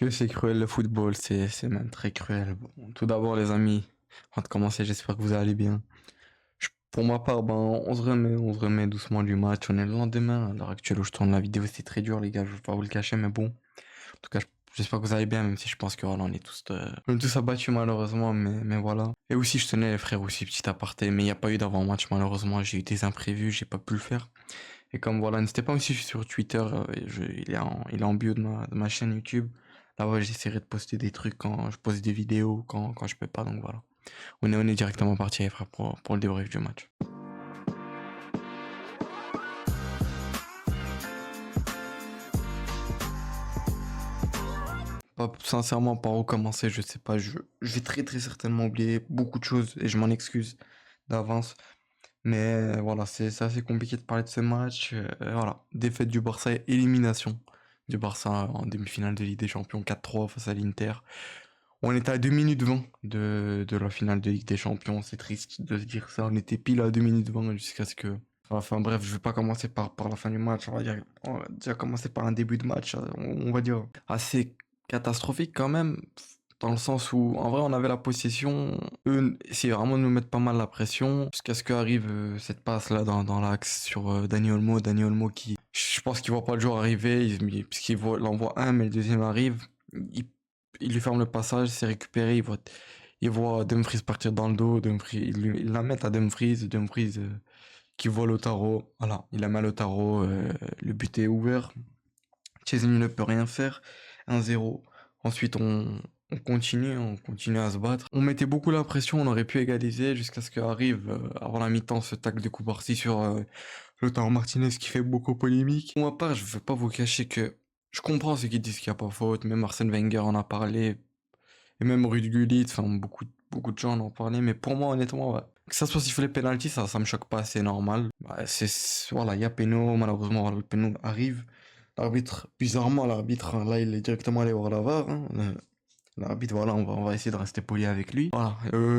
Que c'est cruel le football, c'est même très cruel. Bon, tout d'abord les amis, avant de commencer, j'espère que vous allez bien. Pour ma part, ben on se remet doucement du match. On est le lendemain. À l'heure actuelle où je tourne la vidéo, c'est très dur les gars, je vais pas vous le cacher, mais bon. En tout cas, j'espère que vous allez bien, même si je pense que voilà, on est tous abattus malheureusement, mais voilà. Et aussi, je tenais les frères aussi, petit aparté, mais il n'y a pas eu d'avant-match malheureusement. J'ai eu des imprévus, j'ai pas pu le faire. Et comme voilà, n'hésitez pas aussi sur Twitter, il est en bio de ma chaîne YouTube. Là-bas, j'essaierai de poster des trucs quand je poste des vidéos, quand je peux pas, donc voilà. On est directement parti, les frères, pour le débrief du match. Sincèrement, par où commencer, je sais pas. Je vais très très certainement oublier beaucoup de choses et je m'en excuse d'avance. Mais voilà, c'est assez compliqué de parler de ce match. Voilà, défaite du Barça, élimination du Barça en demi-finale de Ligue des Champions 4-3 face à l'Inter. On était à 2 minutes 20 de la finale de Ligue des Champions. C'est triste de se dire ça. On était pile à 2 minutes 20 jusqu'à ce que. Enfin bref, je vais pas commencer par la fin du match. On va déjà commencer par un début de match, on va dire assez catastrophique quand même. Dans le sens où, en vrai, on avait la possession. Eux essayaient vraiment de nous mettre pas mal la pression. Jusqu'à ce qu'arrive cette passe-là dans l'axe sur Dani Olmo. Dani Olmo qui, je pense qu'il voit pas le jour arriver. L'envoie un, mais le deuxième arrive. Il, il lui ferme le passage, c'est récupéré. Il voit Dumfries partir dans le dos. Il la met à Dumfries. Dumfries qui voit Lautaro. Voilà, il la met à Lautaro. Le but est ouvert. Chesney ne peut rien faire. 1-0. Ensuite, on continue à se battre. On mettait beaucoup la pression, on aurait pu égaliser jusqu'à ce qu'arrive avant la mi-temps ce tacle de Cubarsí sur Lautaro Martinez qui fait beaucoup polémique. Pour ma part, je ne vais pas vous cacher que je comprends ceux qui disent qu'il n'y a pas faute, même Arsène Wenger en a parlé, et même Ruud Gullit, enfin beaucoup de gens en ont parlé, mais pour moi honnêtement, ouais, que ça soit sifflé penalty, ça me choque pas, c'est normal. Bah, voilà, il y a péno, malheureusement voilà, le péno arrive. Bizarrement, l'arbitre, là, il est directement allé voir la VAR, hein. L'arbitre, voilà, on va essayer de rester poli avec lui. Voilà,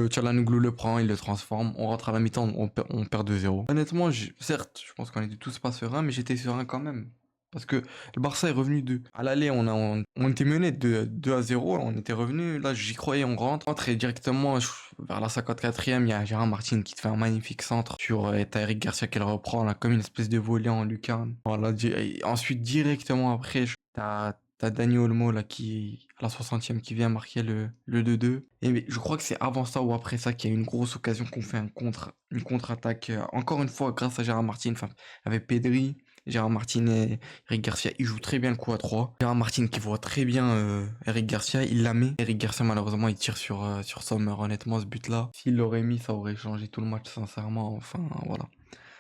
Çalhanoğlu le prend, il le transforme. On rentre à la mi-temps, on perd 2-0. Honnêtement, certes, je pense qu'on était tous pas sereins, mais j'étais serein quand même. Parce que le Barça est revenu à l'aller, on était mené de 2-0, on était revenu. Là, j'y croyais, on rentre et directement vers la 54e, il y a Gérard Martin qui te fait un magnifique centre sur t'as Eric Garcia qui le reprend, là, comme une espèce de volley en lucarne. Voilà, et ensuite, directement après, t'as Dani Olmo là qui à la 60e qui vient marquer le 2-2. Et je crois que c'est avant ça ou après ça qu'il y a une grosse occasion qu'on fait une contre-attaque. Encore une fois grâce à Gérard Martin, enfin avec Pedri, Gérard Martin et Eric Garcia, ils jouent très bien le coup à 3. Gérard Martin qui voit très bien Eric Garcia, il la met. Eric Garcia malheureusement il tire sur Sommer. Honnêtement ce but là, s'il l'aurait mis ça aurait changé tout le match sincèrement. Enfin voilà.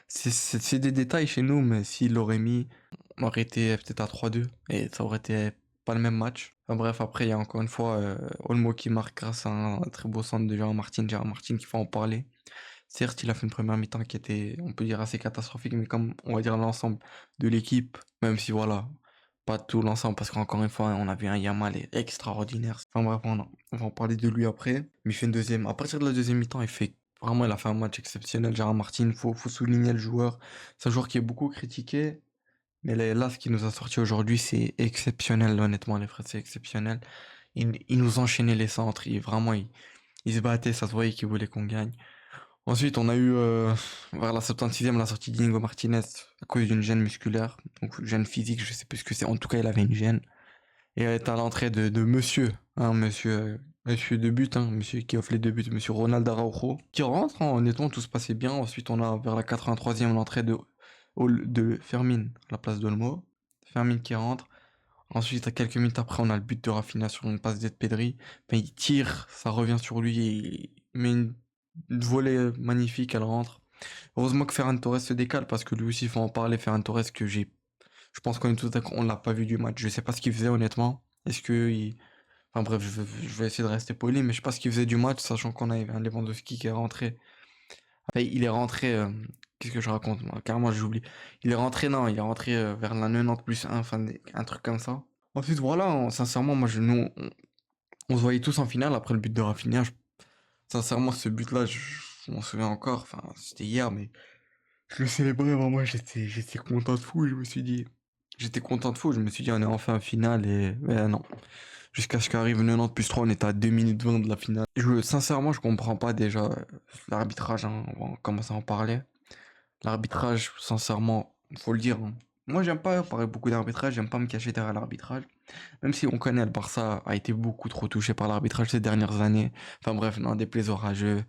C'est des détails chez nous, mais s'il l'aurait mis, on aurait été peut-être à 3-2 et ça aurait été pas le même match. Enfin, bref, après, il y a encore une fois Olmo qui marque grâce à un très beau centre de Gérard Martin. Gérard Martin qui faut en parler. Certes, il a fait une première mi-temps qui était, on peut dire, assez catastrophique, mais comme on va dire l'ensemble de l'équipe, même si voilà, pas tout l'ensemble, parce qu'encore une fois, on a vu un Yamal extraordinaire. Enfin bref, on va en parler de lui après. Mais il fait une deuxième. À partir de la deuxième mi-temps, vraiment, il a fait un match exceptionnel. Gérard Martin, faut souligner le joueur. C'est un joueur qui est beaucoup critiqué, mais là, ce qui nous a sorti aujourd'hui, c'est exceptionnel, honnêtement, les frères, c'est exceptionnel. Il nous enchaînait les centres, vraiment, il se battait, ça se voyait qu'il voulait qu'on gagne. Ensuite, on a eu vers la 76e la sortie d'Inigo Martinez à cause d'une gêne musculaire, donc gêne physique, je sais plus ce que c'est. En tout cas, il avait une gêne. Et à l'entrée de monsieur, hein, monsieur de but, hein, monsieur qui offre les deux buts, monsieur Ronald Araujo, qui rentre, hein, honnêtement, tout se passait bien. Ensuite, on a vers la 83e l'entrée de Fermin à la place d'Olmo. Fermin qui rentre. Ensuite, à quelques minutes après, on a le but de Rafinha sur une passe d'aide Pedri. Enfin, il tire, ça revient sur lui et il met une volée magnifique, elle rentre. Heureusement que Ferran Torres se décale parce que lui aussi, il faut en parler. Ferran Torres, je pense qu'on est tous d'accord, on l'a pas vu du match. Je sais pas ce qu'il faisait honnêtement. Est-ce que enfin bref, je vais essayer de rester poli, mais je sais pas ce qu'il faisait du match, sachant qu'on avait un Lewandowski qui est rentré. Enfin, il est rentré. Qu'est-ce que je raconte moi? Carrément, j'oublie. Il est rentré, non, il est rentré vers la 90 plus 1, enfin, un truc comme ça. Ensuite, voilà, sincèrement, moi, on se voyait tous en finale après le but de Rafinha. Sincèrement, ce but-là, je m'en souviens encore. Enfin, c'était hier, mais je le célébrais vraiment. J'étais content de fou. J'étais content de fou. Je me suis dit, on est enfin en finale et, mais non. jusqu'à ce qu'arrive 90 plus 3, on était à 2 minutes 20 de la finale. Sincèrement, je comprends pas déjà l'arbitrage, hein, on va commencer à en parler. L'arbitrage, sincèrement, faut le dire, hein. Moi, j'aime pas parler beaucoup d'arbitrage, j'aime pas me cacher derrière l'arbitrage. Même si on connaît, le Barça a été beaucoup trop touché par l'arbitrage ces dernières années. Enfin bref, non, déplaise aux rageux.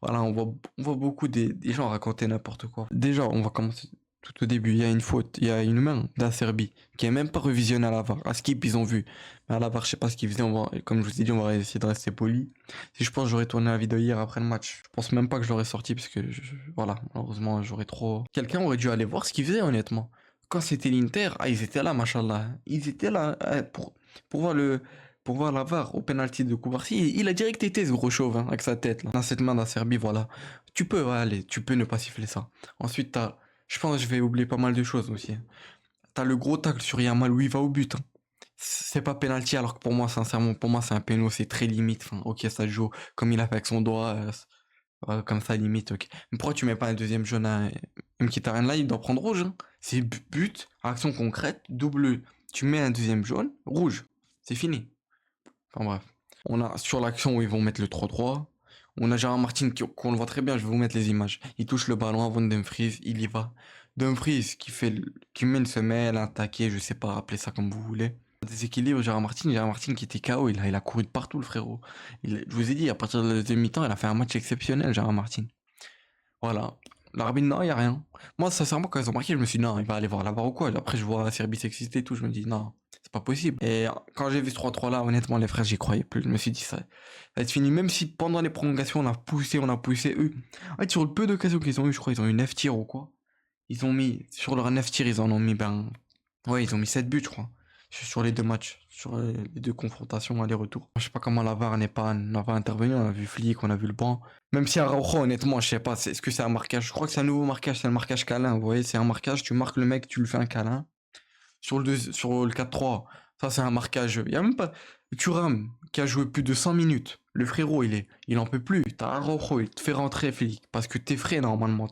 Voilà, on voit beaucoup des gens raconter n'importe quoi. Déjà, on va commencer tout au début. Il y a une faute, il y a une main d'Acerbi qui est même pas revisionnée à la VAR. À Skip, ils ont vu. Mais à la VAR, je sais pas ce qu'ils faisaient. Comme je vous ai dit, on va essayer de rester poli. Si je pense, j'aurais tourné la vidéo hier après le match. Je pense même pas que je l'aurais sorti parce que, voilà, malheureusement, j'aurais trop. Quelqu'un aurait dû aller voir ce qu'ils faisaient, honnêtement. Quand c'était l'Inter, ah, ils étaient là, machallah. Ils étaient là pour voir pour voir la VAR au penalty de Koubarsi. Il a direct été ce gros chauve, hein, avec sa tête là. Dans cette main d'Acerbi, voilà. Tu peux, ouais, allez, tu peux ne pas siffler ça. Ensuite, je pense que je vais oublier pas mal de choses aussi, hein. T'as le gros tacle sur Yamal où il va au but, hein. C'est pas penalty, alors que pour moi, sincèrement, pour moi, c'est un péno, c'est très limite. Enfin, ok, ça se joue comme il a fait avec son doigt, comme ça, limite, ok. Mais pourquoi tu mets pas un deuxième jaune à Mkhitaryan là, il doit prendre rouge, hein. C'est but, action concrète, double. Tu mets un deuxième jaune, rouge. C'est fini. Enfin bref. On a sur l'action où ils vont mettre le 3-3. On a Gérard Martin qu'on le voit très bien, je vais vous mettre les images. Il touche le ballon avant Dumfries, il y va. Dumfries qui met une semelle, un taquet, je sais pas, appelez ça comme vous voulez. Déséquilibre Gérard Martin qui était KO, il a couru de partout le frérot. Je vous ai dit, à partir de la deuxième mi-temps, il a fait un match exceptionnel, Gérard Martin. Voilà. L'arbitre, non, y a rien. Moi, sincèrement, quand ils ont marqué, je me suis dit, non, il va aller voir la VAR ou quoi. Après, je vois Serbie sexiste et tout, je me dis, non, c'est pas possible. Et quand j'ai vu ce 3-3 là, honnêtement, les frères, j'y croyais plus. Je me suis dit, ça va être fini. Même si pendant les prolongations, on a poussé eux. En fait, sur le peu d'occasions qu'ils ont eu, je crois, ils ont eu 9 tirs ou quoi. Ils ont mis, sur leurs 9 tirs, ils en ont mis, ouais, ils ont mis 7 buts, je crois. Sur les deux matchs, sur les deux confrontations aller-retour. Je sais pas comment la VAR n'a pas intervenu. On a vu Flick, on a vu le banc. Même si Araujo, honnêtement, je sais pas, est-ce que c'est un marquage? Je crois que c'est un nouveau marquage, c'est un marquage câlin. Vous voyez, c'est un marquage, tu marques le mec, tu lui fais un câlin. Sur le 4-3, ça c'est un marquage. Il y a même pas. Thuram, qui a joué plus de 100 minutes. Le frérot, il en peut plus. T'as Araujo, il te fait rentrer, Flick, parce que t'es frais normalement.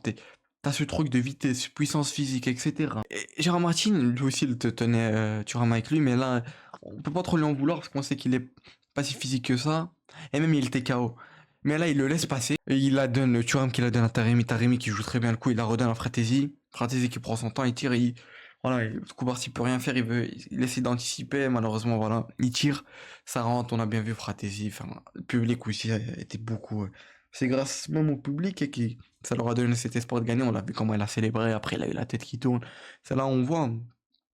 T'as ce truc de vitesse, puissance physique, etc. Et Gérard Martin, lui aussi, il te tenait Thuram avec lui, mais là, on peut pas trop lui en vouloir parce qu'on sait qu'il est pas si physique que ça. Et même, il était KO. Mais là, il le laisse passer. Et il la donne, Thuram qui la donne à Taremi. Taremi qui joue très bien le coup, il la redonne à Fratesi. Fratesi qui prend son temps, il tire, voilà, Koubarsi peut rien faire, il essaie d'anticiper, malheureusement, voilà, il tire, ça rentre, on a bien vu Fratesi, enfin, le public aussi était beaucoup. C'est grâce même au public ça leur a donné cet espoir de gagner, on l'a vu comment il a célébré, après il a eu la tête qui tourne, c'est là où on voit,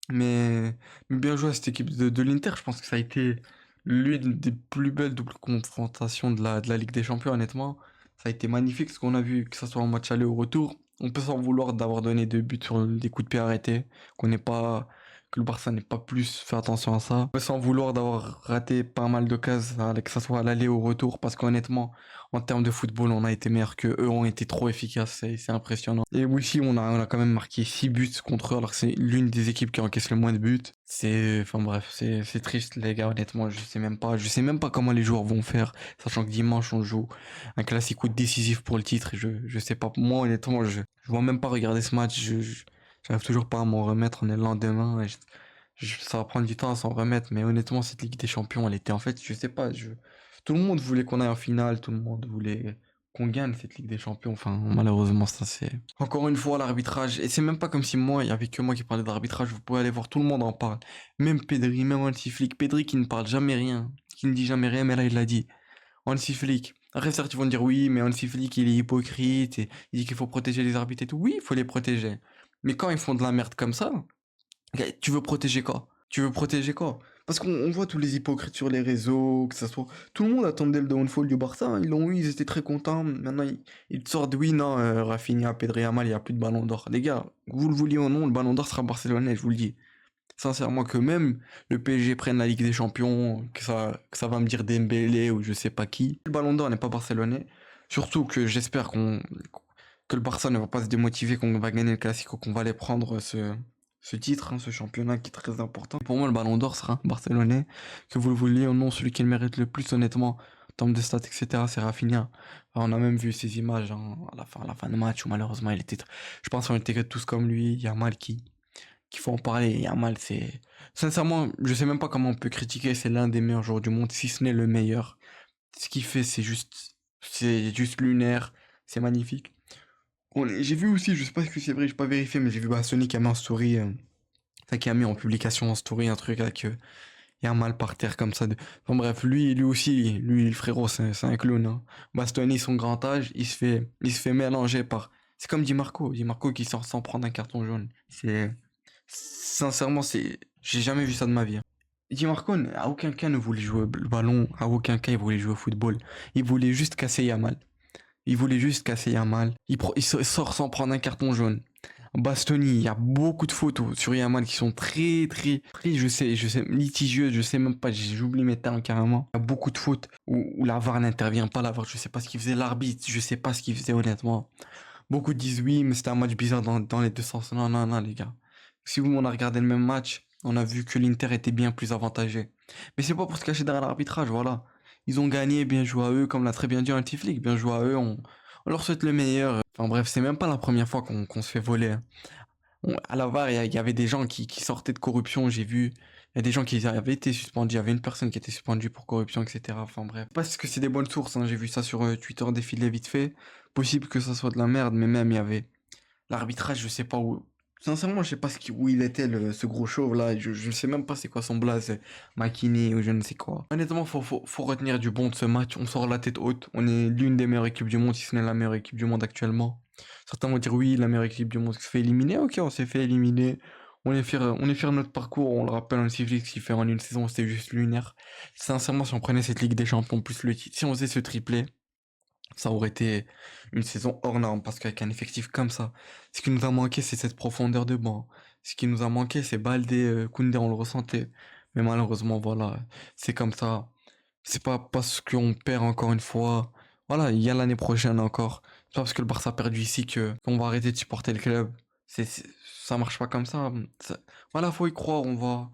mais bien joué à cette équipe de l'Inter, je pense que ça a été l'une des plus belles doubles confrontations de la Ligue des Champions, honnêtement. Ça a été magnifique ce qu'on a vu, que ce soit en match aller ou retour. On peut s'en vouloir d'avoir donné 2 buts sur des coups de pied arrêtés, qu'on n'est pas, que le Barça n'ait pas plus fait attention à ça. On peut s'en vouloir d'avoir raté pas mal d'occasions, que ce soit à l'aller ou au retour, parce qu'honnêtement, en termes de football, on a été meilleurs que eux, ont été trop efficaces, c'est impressionnant. Et aussi, on a quand même marqué 6 buts contre eux, alors que c'est l'une des équipes qui encaisse le moins de buts. Enfin bref, c'est triste, les gars, honnêtement, je sais même pas comment les joueurs vont faire, sachant que dimanche, on joue un classico décisif pour le titre, et je sais pas, moi, honnêtement, je vois même pas regarder ce match, j'arrive toujours pas à m'en remettre, on est le lendemain, et ça va prendre du temps à s'en remettre, mais honnêtement, cette Ligue des Champions, elle était en fait, je sais pas, tout le monde voulait qu'on aille en finale, tout le monde voulait qu'on gagne cette Ligue des Champions. Enfin, malheureusement, ça c'est. Encore une fois, l'arbitrage. Et c'est même pas comme si moi, il y avait que moi qui parlais d'arbitrage. Vous pouvez aller voir, tout le monde en parle. Même Pedri, même Hansi Flick. Pedri qui ne parle jamais rien, qui ne dit jamais rien, mais là il l'a dit. Hansi Flick. Après, certes, ils vont dire oui, mais Hansi Flick, il est hypocrite, et il dit qu'il faut protéger les arbitres et tout. Oui, il faut les protéger. Mais quand ils font de la merde comme ça, tu veux protéger quoi? Tu veux protéger quoi? Parce qu'on voit tous les hypocrites sur les réseaux, que ça soit. Tout le monde attendait le downfall du Barça, hein. Ils l'ont eu, ils étaient très contents. Maintenant, ils te sortent, oui, non, Rafinha, Pedri, Yamal, il n'y a plus de ballon d'or. Les gars, que vous le vouliez ou non, le ballon d'or sera barcelonais, je vous le dis. Sincèrement, que même le PSG prenne la Ligue des Champions, que ça va me dire Dembélé ou je sais pas qui. Le ballon d'or n'est pas barcelonais. Surtout que j'espère que le Barça ne va pas se démotiver, qu'on va gagner le Classico, qu'on va aller prendre ce titre, hein, ce championnat qui est très important. Pour moi, le Ballon d'Or sera barcelonais. Que vous le vouliez ou non, celui qui le mérite le plus, honnêtement, en termes de stats, etc., c'est Rafinha. Enfin, on a même vu ces images, hein, à la fin de match où malheureusement il était. Je pense qu'on était tous comme lui. Yamal qu'il faut en parler. Yamal, c'est... Sincèrement, je sais même pas comment on peut critiquer, c'est l'un des meilleurs joueurs du monde, si ce n'est le meilleur. Ce qu'il fait, c'est juste lunaire, c'est magnifique. J'ai vu aussi, je sais pas si c'est vrai, j'ai pas vérifié, mais j'ai vu Sony qui a mis en story, enfin, qui a mis en publication en story un truc avec Yamal par terre comme ça. Enfin bref, lui aussi, lui le frérot, c'est un clown. Hein. Bastoni, son grand âge, il se fait mélanger par. C'est comme Di Marco qui sort sans prendre un carton jaune. Sincèrement, j'ai jamais vu ça de ma vie. Hein. Di Marco, à aucun cas ne voulait jouer le ballon, à aucun cas il voulait jouer au football. Il voulait juste casser Yamal. Il voulait juste casser Yamal. Il sort sans prendre un carton jaune. Bastoni, il y a beaucoup de photos sur Yamal qui sont très, je sais, litigieuses, je sais même pas, j'oublie mes termes carrément. Il y a beaucoup de fautes où la VAR n'intervient pas, la VAR, je sais pas ce qu'il faisait, l'arbitre, je sais pas ce qu'il faisait honnêtement. Beaucoup disent oui, mais c'était un match bizarre dans les deux sens. Non, non, non, les gars. Si on a regardé le même match, on a vu que l'Inter était bien plus avantagé. Mais c'est pas pour se cacher derrière l'arbitrage, voilà. Ils ont gagné, bien joué à eux, comme l'a très bien dit un Tiflik, bien joué à eux, on leur souhaite le meilleur. Enfin bref, c'est même pas la première fois qu'on se fait voler. Hein. À la VAR, il y avait des gens qui sortaient de corruption, j'ai vu. Il y a des gens qui avaient été suspendus. Il y avait une personne qui était suspendue pour corruption, etc. Enfin bref. Parce que c'est des bonnes sources, hein. J'ai vu ça sur Twitter défiler vite fait. Possible que ça soit de la merde, mais même il y avait l'arbitrage, je sais pas où. Sincèrement, je sais pas où il était, ce gros chauve là. Je sais même pas c'est quoi son blaze, Makini ou je ne sais quoi. Honnêtement, faut retenir du bon de ce match. On sort la tête haute. On est l'une des meilleures équipes du monde, si ce n'est la meilleure équipe du monde actuellement. Certains vont dire oui, la meilleure équipe du monde se fait éliminer. Ok, on s'est fait éliminer. On est fier de notre parcours. On le rappelle, un Civic qui fait en une saison, c'était juste lunaire. Sincèrement, si on prenait cette Ligue des Champions plus le titre, si on faisait ce triplé, ça aurait été une saison hors norme parce qu'avec un effectif comme ça, ce qui nous a manqué, c'est cette profondeur de banc. Ce qui nous a manqué, c'est Baldé, Koundé, on le ressentait. Mais malheureusement, voilà, c'est comme ça. C'est pas parce qu'on perd encore une fois. Voilà, il y a l'année prochaine encore. C'est pas parce que le Barça a perdu ici qu'on va arrêter de supporter le club. Ça marche pas comme ça. Voilà, faut y croire, on va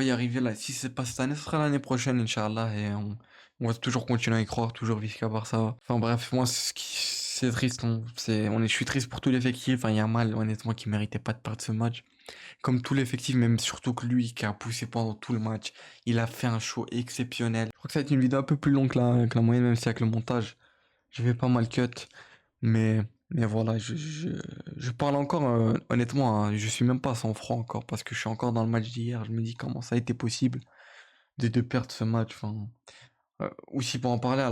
y arriver là. Si c'est pas cette année, ce sera l'année prochaine, Inch'Allah, et on va toujours continuer à y croire, toujours jusqu'à Barça. Enfin bref, moi, c'est triste. Je suis triste pour tout l'effectif. Enfin, il y a mal, honnêtement, qui méritait pas de perdre ce match. Comme tout l'effectif, même surtout que lui qui a poussé pendant tout le match. Il a fait un show exceptionnel. Je crois que ça va être une vidéo un peu plus longue que la moyenne, même si avec le montage, je vais pas mal cut. Mais voilà, je parle encore, honnêtement, hein, je suis même pas à 100 francs encore parce que je suis encore dans le match d'hier. Je me dis comment ça a été possible de perdre ce match. Enfin, aussi pour en parler,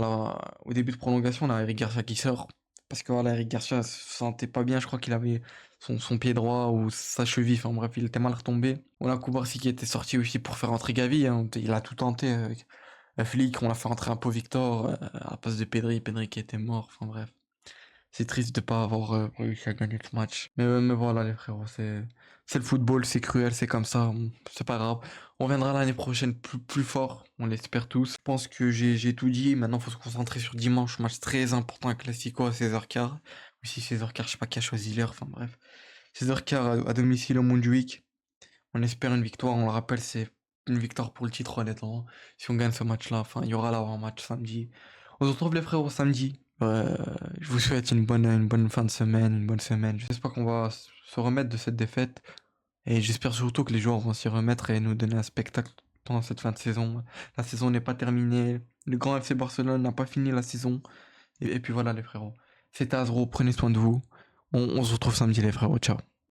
au début de prolongation, on a Eric Garcia qui sort. Parce que voilà, Eric Garcia se sentait pas bien, je crois qu'il avait son pied droit ou sa cheville, enfin bref, il était mal retombé. On a Koubarsi qui était sorti aussi pour faire entrer Gavi, hein. Il a tout tenté avec Flick, on a fait entrer un peu Victor à la place de Pedri qui était mort, enfin bref. C'est triste de pas avoir réussi à gagner ce match. Mais voilà les frérots, c'est le football, c'est cruel, c'est comme ça, c'est pas grave. On reviendra l'année prochaine plus fort, on l'espère tous. Je pense que j'ai tout dit, maintenant faut se concentrer sur dimanche, match très important, un Classico à 16h15. Ou si 16h15, je sais pas qui a choisi l'heure, enfin bref. 16h15 à domicile au Montjuic. On espère une victoire, on le rappelle, c'est une victoire pour le titre honnêtement. Si on gagne ce match-là, enfin il y aura l'avant-match samedi. On se retrouve les frérots samedi. Je vous souhaite une bonne fin de semaine, une bonne semaine. J'espère qu'on va se remettre de cette défaite et j'espère surtout que les joueurs vont s'y remettre et nous donner un spectacle pendant cette fin de saison. La saison n'est pas terminée, le grand FC Barcelone n'a pas fini la saison et puis voilà les frérots. C'était Azro, prenez soin de vous. On se retrouve samedi les frérots, ciao.